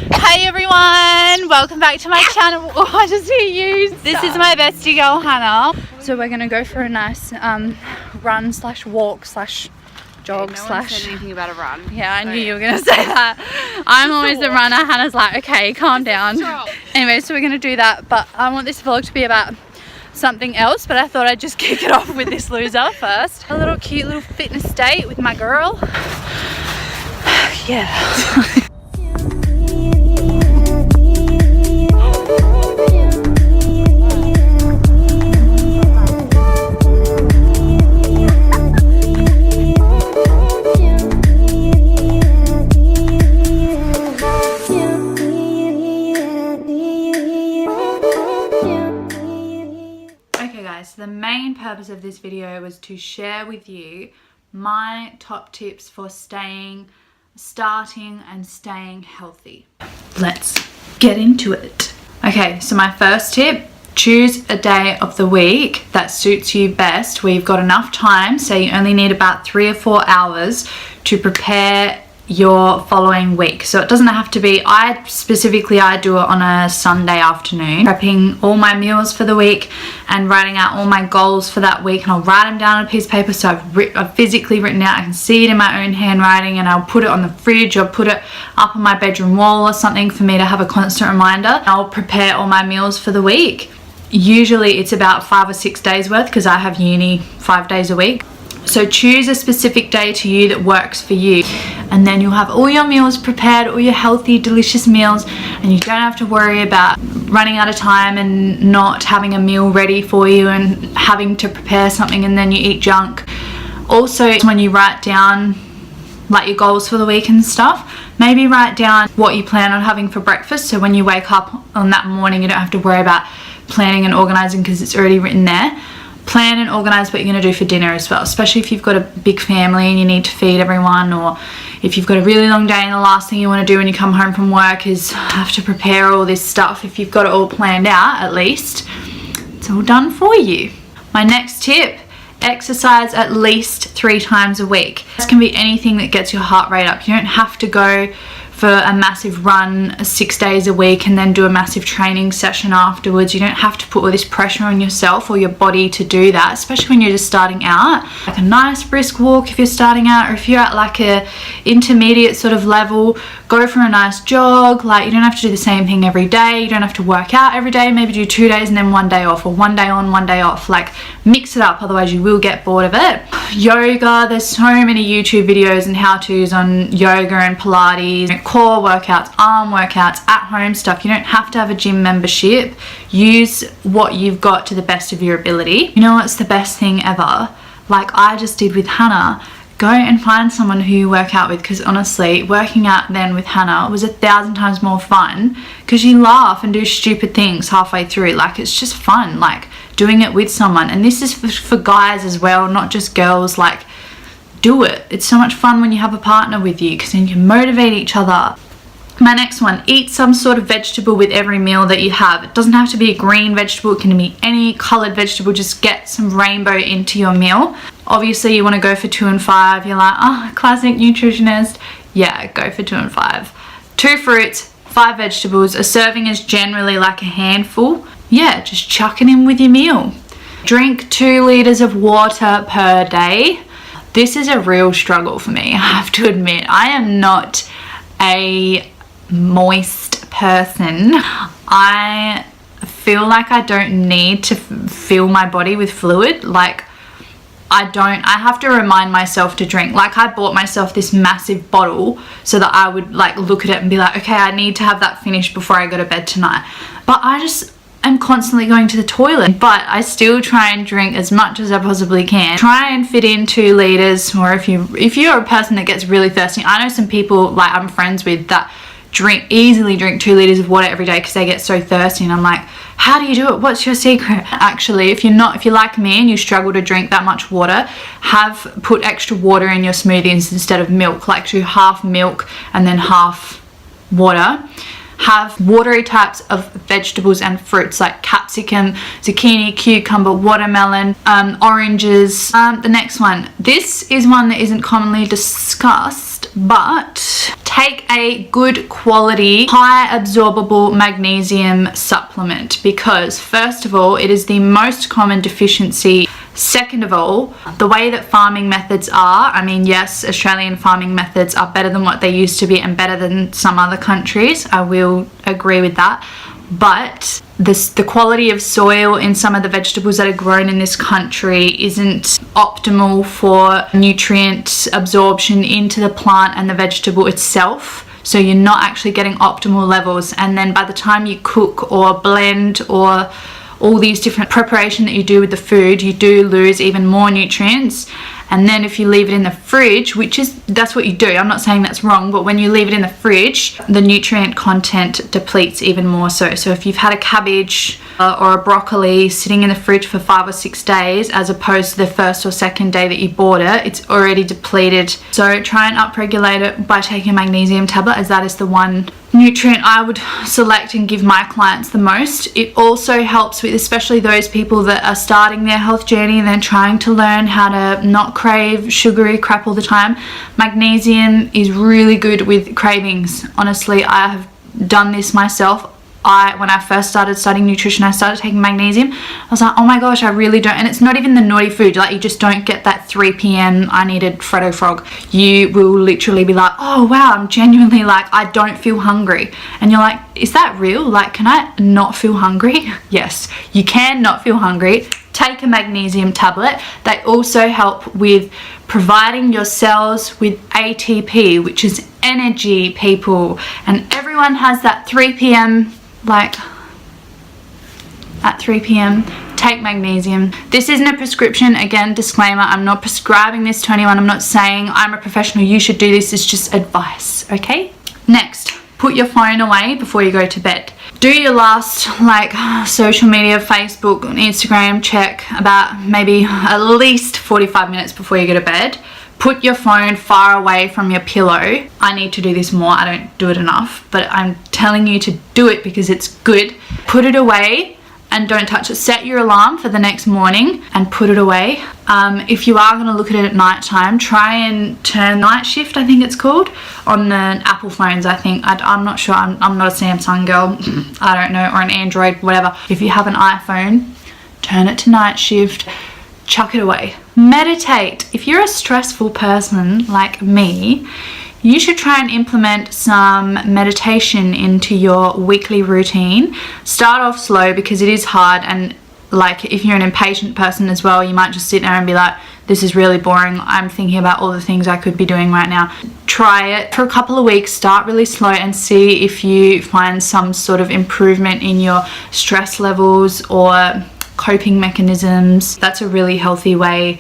Hey everyone, welcome back to my channel. Oh, I just hear you. This is my bestie girl Hannah. So we're gonna go for a nice run slash walk slash jog slash. Said anything about a run. Yeah, I knew you were gonna say that. I'm always the runner. Hannah's like, okay, calm down. Anyway, so we're gonna do that, but I want this vlog to be about something else, but I thought I'd just kick it off with this loser first. A little cute little fitness date with my girl. Yeah. The main purpose of this video was to share with you my top tips for starting and staying healthy. Let's get into it. Okay, so my first tip, choose a day of the week that suits you best, where you've got enough time, say you only need about 3 or 4 hours to prepare your following week. So it doesn't have to be, I do it on a Sunday afternoon, prepping all my meals for the week and writing out all my goals for that week, and I'll write them down on a piece of paper, so I've physically written out, I can see it in my own handwriting, and I'll put it on the fridge or put it up on my bedroom wall or something for me to have a constant reminder. I'll prepare all my meals for the week. Usually it's about 5 or 6 days worth because I have uni 5 days a week. So choose a specific day to you that works for you, and then you'll have all your meals prepared, all your healthy, delicious meals, and you don't have to worry about running out of time and not having a meal ready for you and having to prepare something and then you eat junk. Also, when you write down like your goals for the week and stuff, maybe write down what you plan on having for breakfast, so when you wake up on that morning you don't have to worry about planning and organizing because it's already written there. Plan and organize what you're going to do for dinner as well, especially if you've got a big family and you need to feed everyone, or if you've got a really long day and the last thing you want to do when you come home from work is have to prepare all this stuff. If you've got it all planned out, at least it's all done for you. My next tip, exercise at least 3 times a week. This can be anything that gets your heart rate up. You don't have to go for a massive run 6 days a week and then do a massive training session afterwards. You don't have to put all this pressure on yourself or your body to do that, especially when you're just starting out. Like a nice brisk walk if you're starting out, or if you're at like a intermediate sort of level, go for a nice jog. Like, you don't have to do the same thing every day. You don't have to work out every day. Maybe do 2 days and then 1 day off, or 1 day on, 1 day off. Like, mix it up, otherwise you will get bored of it. Yoga, there's so many YouTube videos and how-tos on yoga and Pilates, core workouts, arm workouts, at home stuff. You don't have to have a gym membership. Use what you've got to the best of your ability. You know what's the best thing ever? Like I just did with Hannah, go and find someone who you work out with, because honestly, working out then with Hannah was 1,000 times more fun because you laugh and do stupid things halfway through. Like, it's just fun, like doing it with someone. And this is for guys as well, not just girls. Like, do it. It's so much fun when you have a partner with you, because then you can motivate each other. My next one, eat some sort of vegetable with every meal that you have. It doesn't have to be a green vegetable, it can be any coloured vegetable. Just get some rainbow into your meal. Obviously you want to go for 2 and 5. You're like, oh, classic nutritionist. Yeah, go for 2 and 5. 2 fruits, 5 vegetables. A serving is generally like a handful. Yeah, just chuck it in with your meal. Drink 2 litres of water per day. This is a real struggle for me, I have to admit. I am not a moist person. I feel like I don't need to fill my body with fluid. Like, I have to remind myself to drink. Like, I bought myself this massive bottle so that I would like look at it and be like, okay, I need to have that finished before I go to bed tonight. But I'm constantly going to the toilet, but I still try and drink as much as I possibly can. Try and fit in 2 litres, or if you're a person that gets really thirsty. I know some people like I'm friends with that easily drink 2 litres of water every day because they get so thirsty, and I'm like, how do you do it? What's your secret? Actually, if you're like me and you struggle to drink that much water, put extra water in your smoothies instead of milk. Like, do half milk and then half water. Have watery types of vegetables and fruits like capsicum, zucchini, cucumber, watermelon, oranges. The next one, this is one that isn't commonly discussed, but take a good quality, high absorbable magnesium supplement, because first of all, it is the most common deficiency. Second of all, the way that farming methods are, I mean, yes, Australian farming methods are better than what they used to be and better than some other countries. I will agree with that. But the quality of soil in some of the vegetables that are grown in this country isn't optimal for nutrient absorption into the plant and the vegetable itself. So you're not actually getting optimal levels. And then by the time you cook or blend or all these different preparation that you do with the food, you do lose even more nutrients. And then if you leave it in the fridge, that's what you do, I'm not saying that's wrong, but when you leave it in the fridge, the nutrient content depletes even more so. So if you've had a cabbage or a broccoli sitting in the fridge for 5 or 6 days, as opposed to the first or second day that you bought it, it's already depleted. So try and upregulate it by taking a magnesium tablet, as that is the one nutrient I would select and give my clients the most. It also helps with, especially those people that are starting their health journey and then trying to learn how to not crave sugary crap all the time. Magnesium is really good with cravings. Honestly, I have done this myself. When I first started studying nutrition, I started taking magnesium. I was like, oh my gosh, I really don't. And it's not even the naughty food. Like, you just don't get that 3 p.m. I needed Freddo Frog. You will literally be like, oh wow, I'm genuinely like, I don't feel hungry. And you're like, is that real? Like, can I not feel hungry? Yes, you can not feel hungry. Take a magnesium tablet. They also help with providing your cells with ATP, which is energy, people. And everyone has that 3 p.m. like at 3 p.m. take magnesium. This isn't a prescription. Again, disclaimer, I'm not prescribing this to anyone. I'm not saying I'm a professional, you should do this. It's just advice, okay? Next, put your phone away before you go to bed. Do your last social media, Facebook, Instagram check about maybe at least 45 minutes before you go to bed. Put your phone far away from your pillow. I need to do this more. I don't do it enough, but I'm telling you to do it because it's good. Put it away and don't touch it. Set your alarm for the next morning and put it away. If you are going to look at it at night time, try and turn night shift, I think it's called, on the Apple phones, I think. I'm not sure. I'm not a Samsung girl. I don't know, or an Android, whatever. If you have an iPhone, turn it to night shift. Chuck it away. Meditate. If you're a stressful person like me, you should try and implement some meditation into your weekly routine. Start off slow because it is hard, and if you're an impatient person as well, you might just sit there and be like, this is really boring. I'm thinking about all the things I could be doing right now. Try it for a couple of weeks. Start really slow and see if you find some sort of improvement in your stress levels or coping mechanisms. That's a really healthy way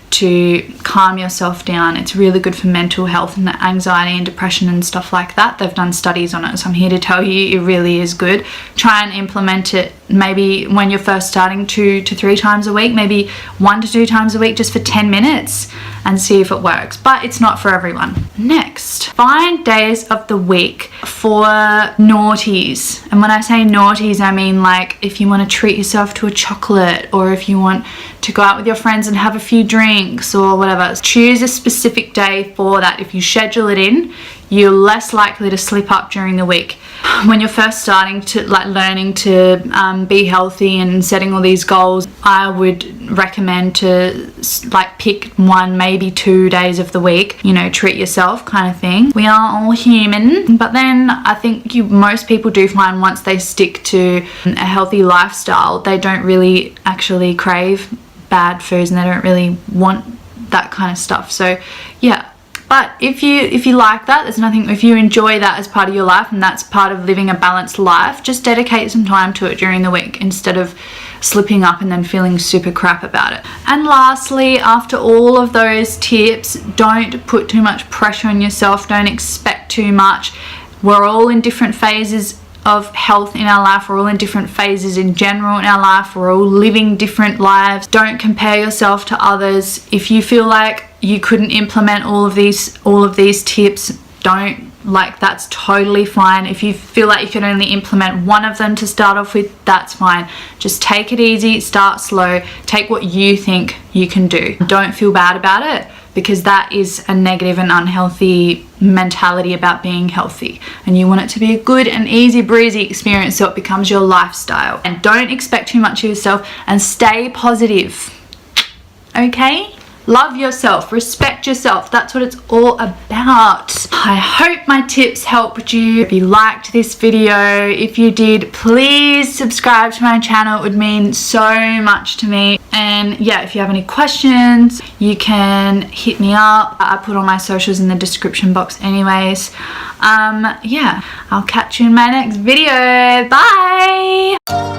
to calm yourself down. It's really good for mental health and anxiety and depression and stuff like that. They've done studies on it, so I'm here to tell you it really is good. Try and implement it maybe when you're first starting 2 to 3 times a week, maybe 1 to 2 times a week, just for 10 minutes, and see if it works. But it's not for everyone. Next, find days of the week for naughties. And when I say naughties, I mean if you want to treat yourself to a chocolate, or if you want to go out with your friends and have a few drinks or whatever. Choose a specific day for that. If you schedule it in, you're less likely to slip up during the week. When you're first starting to learning to be healthy and setting all these goals, I would recommend to pick 1, maybe 2 days of the week, treat yourself kind of thing. We are all human, but then I think most people do find once they stick to a healthy lifestyle, they don't really actually crave bad foods and they don't really want that kind of stuff. So yeah. But if you like that, there's nothing, if you enjoy that as part of your life and that's part of living a balanced life, just dedicate some time to it during the week instead of slipping up and then feeling super crap about it. And lastly, after all of those tips, don't put too much pressure on yourself. Don't expect too much. We're all in different phases of health in our life. We're all in different phases in general in our life. We're all living different lives. Don't compare yourself to others. If you feel like you couldn't implement all of these tips, don't. That's totally fine. If you feel like you can only implement one of them to start off with, that's fine. Just take it easy, start slow, take what you think you can do. Don't feel bad about it. because that is a negative and unhealthy mentality about being healthy, and you want it to be a good and easy breezy experience so it becomes your lifestyle. And don't expect too much of yourself, and stay positive, okay? Love yourself, respect yourself. That's what it's all about. I hope my tips helped you. If you liked this video, if you did, please subscribe to my channel. It would mean so much to me. And yeah, if you have any questions, you can hit me up. I put all my socials in the description box anyways. Yeah, I'll catch you in my next video. Bye.